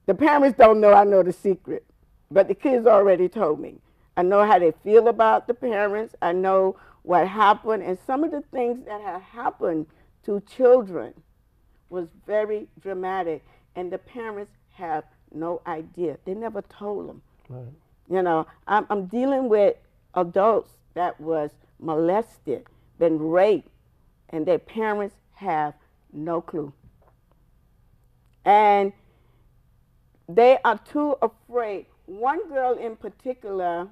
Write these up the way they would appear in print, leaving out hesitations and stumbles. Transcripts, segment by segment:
The parents don't know I know the secret, but the kids already told me. I know how they feel about the parents. I know what happened, and some of the things that have happened to children was very dramatic, and the parents have no idea. They never told them. Right. You know, I'm dealing with adults that was molested, been raped, and their parents have no clue. And they are too afraid. One girl in particular,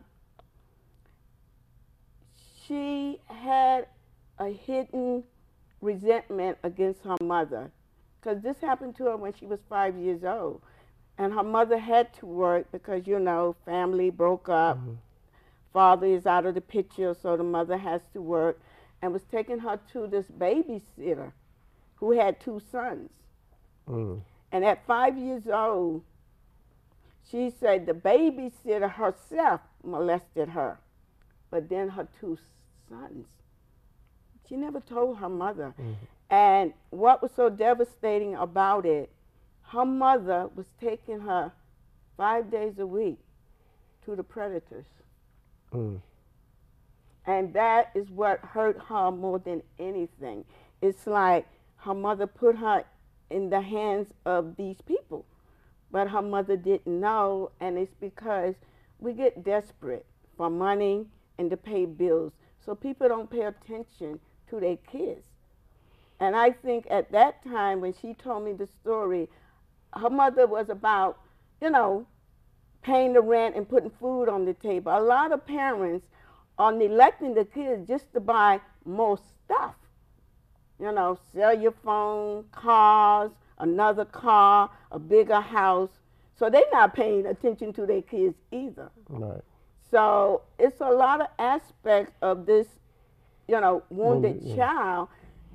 she had a hidden resentment against her mother because this happened to her when she was 5 years old. And her mother had to work because, you know, family broke up. Mm-hmm. Father is out of the picture, so the mother has to work, and was taking her to this babysitter who had two sons. Mm. And at 5 years old, she said the babysitter herself molested her, but then her two sons. She never told her mother. Mm-hmm. And what was so devastating about it, her mother was taking her 5 days a week to the predators. Mm. And that is what hurt her more than anything. It's like her mother put her in the hands of these people, but her mother didn't know, and it's because we get desperate for money and to pay bills, so people don't pay attention to their kids. And I think at that time when she told me the story, her mother was about, you know, paying the rent and putting food on the table. A lot of parents are neglecting the kids just to buy more stuff. You know, sell your phone, cars, another car, a bigger house. So they're not paying attention to their kids either. Right. So it's a lot of aspects of this, you know, wounded Yeah. child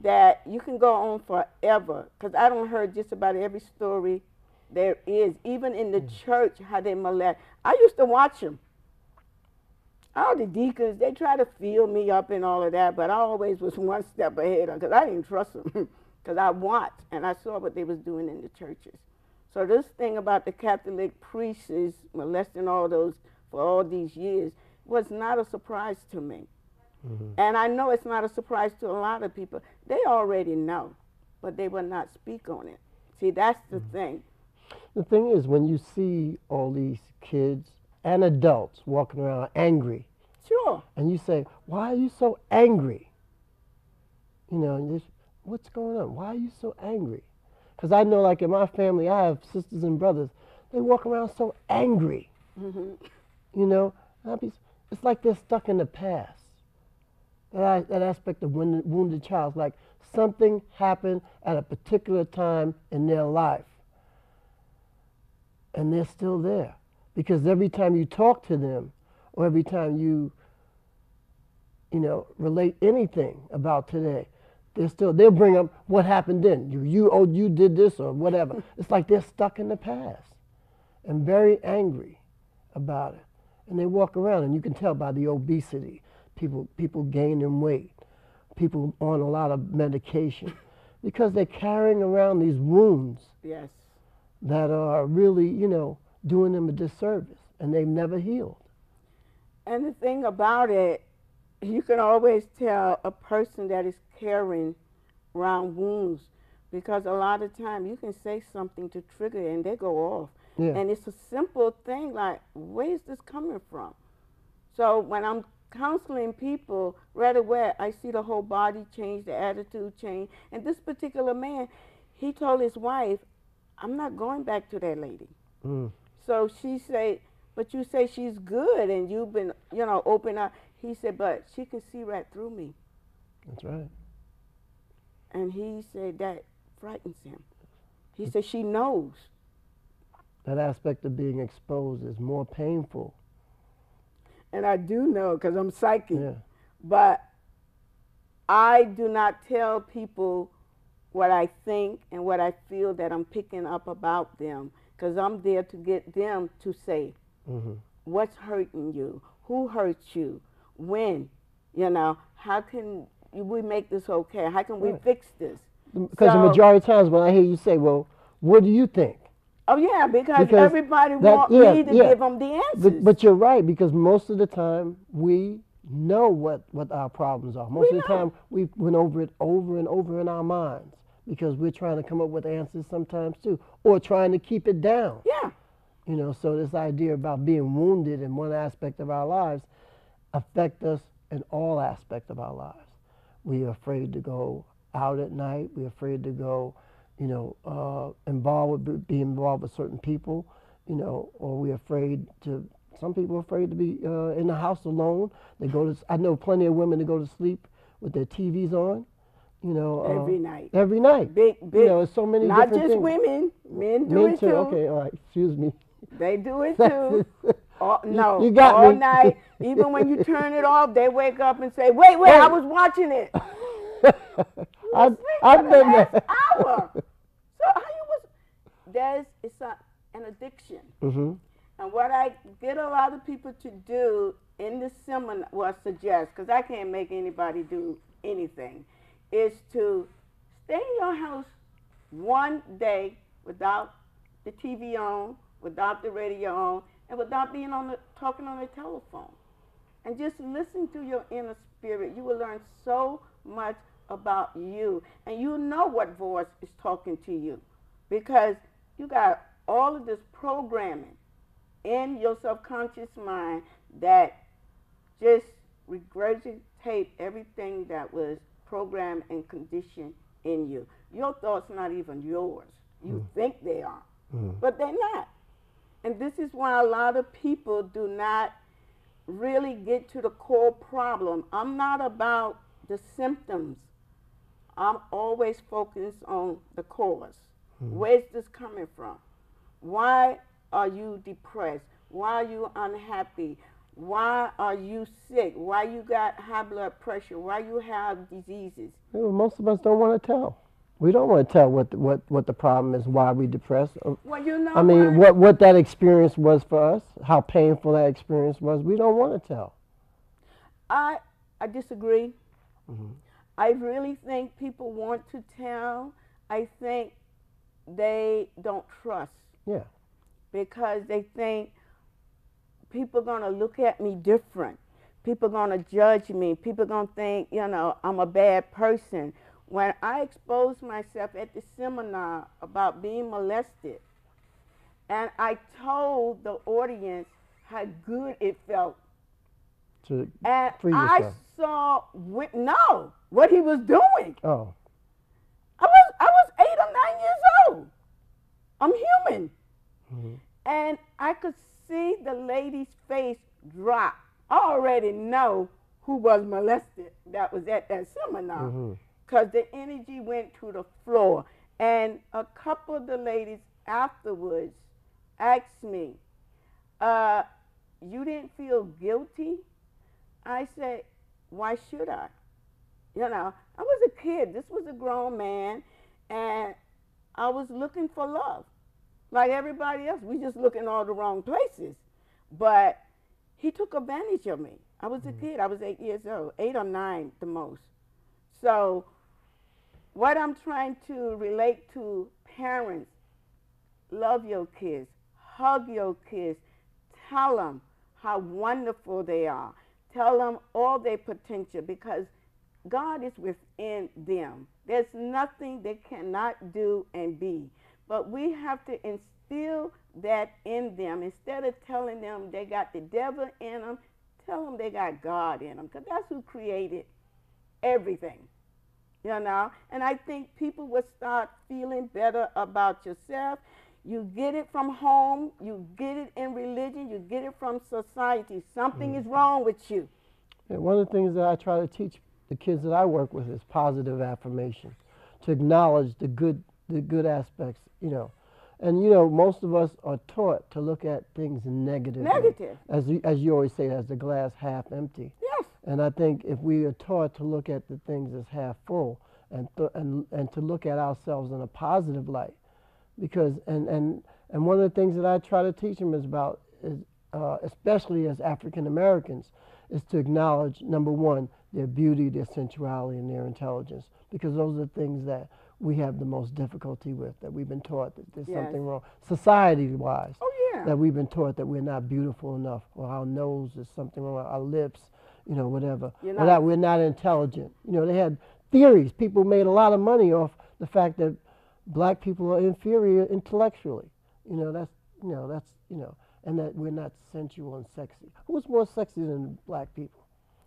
that you can go on forever. Because I don't heard just about every story there is, even in the church, how they molest. I used to watch them. All the deacons, they try to fill me up and all of that, but I always was one step ahead because I didn't trust them because I watched and I saw what they was doing in the churches. So this thing about the Catholic priests molesting all those for all these years was not a surprise to me. Mm-hmm. And I know it's not a surprise to a lot of people. They already know, but they will not speak on it. See, that's the thing. The thing is, when you see all these kids and adults walking around angry, Sure. and you say, "Why are you so angry?" You know, and just, what's going on? Why are you so angry? Because I know, like in my family, I have sisters and brothers. They walk around so angry. Mm-hmm. You know, it's like they're stuck in the past. That aspect of wounded child, like something happened at a particular time in their life, and they're still there. Because every time you talk to them, or every time you know, relate anything about today, they'll bring up what happened then. You did this or whatever. It's like they're stuck in the past and very angry about it. And they walk around, and you can tell by the obesity, people gaining weight, people on a lot of medication, because they're carrying around these wounds. Yes. That are really, you know, doing them a disservice, and they've never healed. And the thing about it, you can always tell a person that is carrying around wounds because a lot of time you can say something to trigger it and they go off. Yeah. And it's a simple thing like, where is this coming from? So when I'm counseling people, right away I see the whole body change, the attitude change. And this particular man, he told his wife, I'm not going back to that lady. Mm. So she said, but you say she's good and you've been, you know, open up. He said, but she can see right through me. That's right. And he said that frightens him. He said she knows. That aspect of being exposed is more painful. And I do know because I'm psychic. Yeah. But I do not tell people what I think and what I feel that I'm picking up about them because I'm there to get them to say, Mm-hmm. what's hurting you? Who hurt you? When? You know, how can we make this okay? How can we Right. fix this? Because the majority of times when I hear you say, well, what do you think? Oh yeah, because Because everybody that, want yeah, me to yeah. give them the answers. But you're right, because most of the time we know what our problems are. Most We of the know. time we went over it over and over in our minds because we're trying to come up with answers sometimes too, or trying to keep it down. Yeah. So this idea about being wounded in one aspect of our lives affect us in all aspects of our lives. We are afraid to go out at night. We're afraid to go, be involved with certain people, or we're afraid to. Some people are afraid to be in the house alone. They go to. I know plenty of women that go to sleep with their TVs on. Every night. Every night. Big, big. There's so many Not different just things. women. Men do Men it too. too. Okay, all right. Excuse me. They do it too. No, You got all me. night. Even when you turn it off, they wake up and say, "Wait, wait, I was watching it." You were asleep I've for the been last there. hour. So how you was? An addiction. Mm-hmm. And what I get a lot of people to do in the seminar, well, suggest, because I can't make anybody do anything, is to stay in your house one day without the TV on, without the radio on, and without being talking on the telephone. And just listen to your inner spirit. You will learn so much about you. And you know what voice is talking to you, because you got all of this programming in your subconscious mind that just regurgitate everything that was programmed and conditioned in you. Your thoughts not even yours. You think they are, but they're not. And this is why a lot of people do not really get to the core problem. I'm not about the symptoms. I'm always focused on the cause. Where's this coming from? Why are you depressed? Why are you unhappy? Why are you sick? Why you got high blood pressure? Why you have diseases? Most of us don't want to tell. We don't want to tell what the problem is, why we depressed. Well, you know I mean, what? what that experience was for us, how painful that experience was. We don't want to tell. I disagree. Mm-hmm. I really think people want to tell. I think they don't trust. Yeah. Because they think people are going to look at me different. People are going to judge me. People are going to think, I'm a bad person. When I exposed myself at the seminar about being molested, and I told the audience how good it felt, To and free I yourself. saw what he was doing. Oh. I was 8 or 9 years old. I'm human. Mm-hmm. And I could see the lady's face drop. I already know who was molested that was at that seminar, because the energy went to the floor. And a couple of the ladies afterwards asked me, you didn't feel guilty? I said, why should I? I was a kid. This was a grown man, and I was looking for love. Like everybody else, we just look in all the wrong places. But he took advantage of me. I was a kid. I was 8 years old, 8 or 9 the most. So what I'm trying to relate to parents, love your kids, hug your kids, tell them how wonderful they are. Tell them all their potential, because God is within them. There's nothing they cannot do and be. But we have to instill that in them. Instead of telling them they got the devil in them, tell them they got God in them, because that's who created everything. And I think people will start feeling better about yourself. You get it from home, you get it in religion, you get it from society. Something is wrong with you. Yeah, one of the things that I try to teach the kids that I work with is positive affirmation, to acknowledge the good aspects, And most of us are taught to look at things negatively. Negative. As you always say, as the glass half empty. Yes. And I think if we are taught to look at the things as half full, and to look at ourselves in a positive light, because and one of the things that I try to teach them is especially as African Americans, is to acknowledge, number one, their beauty, their sensuality, and their intelligence, because those are the things that we have the most difficulty with, that we've been taught that there's Yes. something wrong, society-wise, Oh yeah. that we've been taught that we're not beautiful enough, or our nose is something wrong, our lips, whatever, You're or not. that we're not intelligent. They had theories. People made a lot of money off the fact that black people are inferior intellectually. That's and that we're not sensual and sexy. Who's more sexy than black people?